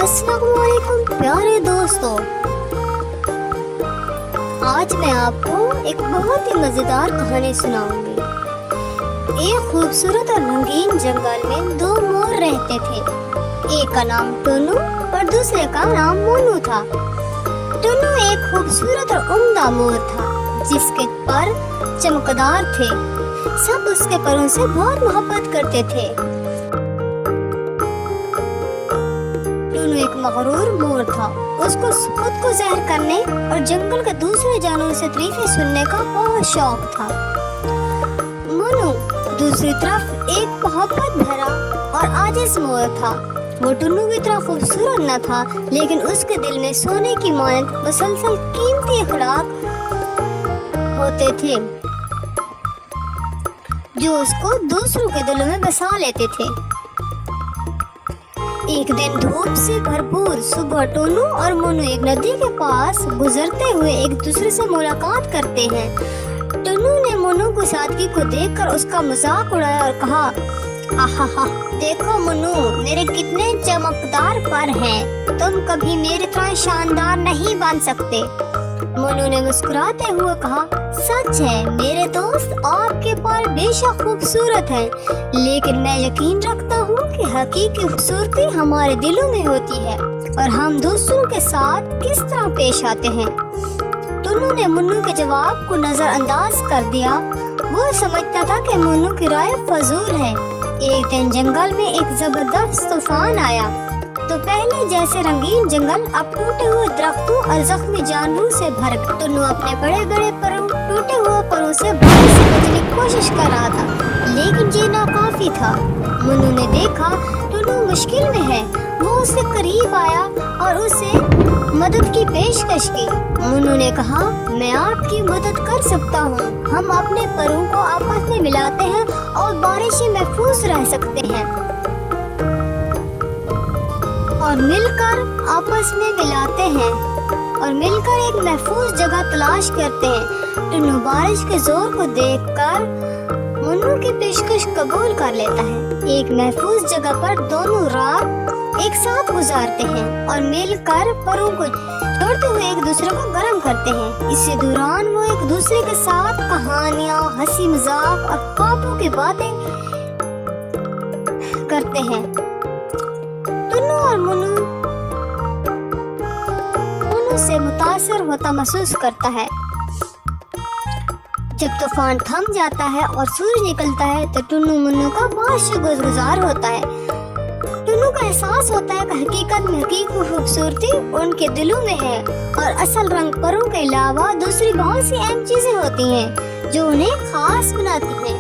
अस्सलामुअलैकुम प्यारे दोस्तों, आज मैं आपको एक बहुत ही मज़ेदार कहानी सुनाऊंगी। एक खूबसूरत और रंगीन जंगल में दो मोर रहते थे। एक का नाम टुन्नू और दूसरे का नाम मोनू था। टुन्नू एक खूबसूरत और उम्दा मोर था जिसके पर चमकदार थे। सब उसके परों से बहुत मोहब्बत करते थे। टुन्नू एक मगरूर मोर था। उसको खुद को ज़ाहिर करने और जंगल के दूसरे जानवरों से तारीफें सुनने का बहुत शौक था। मोनू दूसरी तरफ एक मोहब्बत भरा और आजिज़ मोर था। वो टुन्नू की तरह खूबसूरत न था, लेकिन उसके दिल में सोने की मानद मुसलसल कीमती अखलाक होते थे जो उसको दूसरों के दिलों में बसा लेते थे। एक दिन धूप से भरपूर सुबह टुन्नू और मोनू एक नदी के पास गुजरते हुए एक दूसरे से मुलाकात करते हैं। टुन्नू ने मोनू की सादगी को देखकर उसका मजाक उड़ाया और कहा, हा, देखो मोनू, मेरे कितने चमकदार पर हैं। तुम कभी मेरी तरह शानदार नहीं बन सकते। मोनू ने मुस्कुराते हुए कहा, सच है मेरे दोस्त, आपके पर बेशक खूबसूरत हैं, लेकिन मैं यकीन रखता हूँ कि हकीकी खूबसूरती हमारे दिलों में होती है और हम दूसरों के साथ किस तरह पेश आते हैं। टुन्नू ने मोनू के जवाब को नजरअंदाज कर दिया। वो समझता था कि मोनू की राय फजूल है। एक दिन जंगल में एक जबरदस्त तूफान आया तो पहले जैसे रंगीन जंगल अब टूटे हुए दरख्तों और जख्मी जानवरों से भर गया। टुन्नू अपने बड़े बड़े परों टूटे हुए परों से बारिश से बचने की कोशिश कर रहा था, लेकिन ये नाकाफी था। मोनू ने देखा टुन्नू मुश्किल में है। वो उसके करीब आया और उसे मदद की पेशकश की। मोनू ने कहा, मैं आपकी मदद कर सकता हूँ। हम अपने परों को आपस में मिलाते हैं और बारिश से महफूज रह सकते हैं और मिलकर आपस में मिलाते हैं और मिलकर एक महफूज जगह तलाश करते हैं। टुन्नू बारिश के जोर को देखकर मोनू की पेशकश कबूल कर लेता है। एक महफूज जगह पर दोनों रात एक साथ गुजारते हैं और मिलकर परों को जोड़ते हुए एक दूसरे को गर्म करते हैं। इसी दौरान वो एक दूसरे के साथ कहानियाँ, हंसी मजाक और ख्वाबों की बातें करते हैं। टुन्नू और मोनू से मुतासर होता महसूस करता है। जब तूफान थम जाता है और सूरज निकलता है तो टुन्नू मोनू का बहुत शुक्रगुजार होता है। टुन्नू का एहसास होता है कि हकीकत में हकीकी खूबसूरती उनके दिलों में है और असल रंग परों के अलावा दूसरी बहुत सी अहम चीजें होती हैं जो उन्हें खास बनाती हैं।